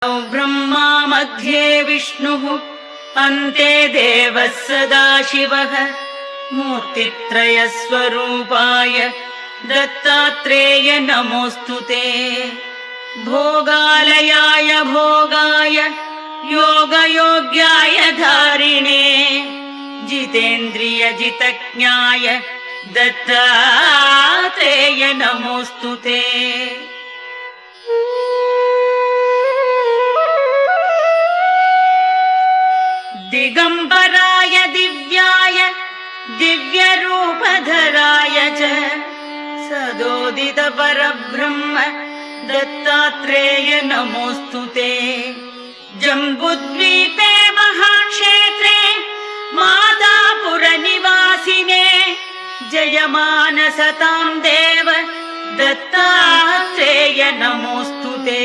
ब्रह्मा मध्ये विष्णुः अन्ते देवः सदाशिवः मूर्तित्रयस्वरूपाय दत्तात्रेय नमोऽस्तुते। भोगालयाय भोगाय योगयोग्याय धारिणे जितेन्द्रियजितज्ञाय दत्तात्रेय नमोऽस्तुते। दिगंबराय दिव्याय दिव्यरूपधराय च सदोदित परब्रह्म दत्तात्रेय नमोऽस्तुते। जम्बुद्वीपे महाक्षेत्रे मादापुरनिवासिने जयमानसतां देव दत्तात्रेय नमोऽस्तुते।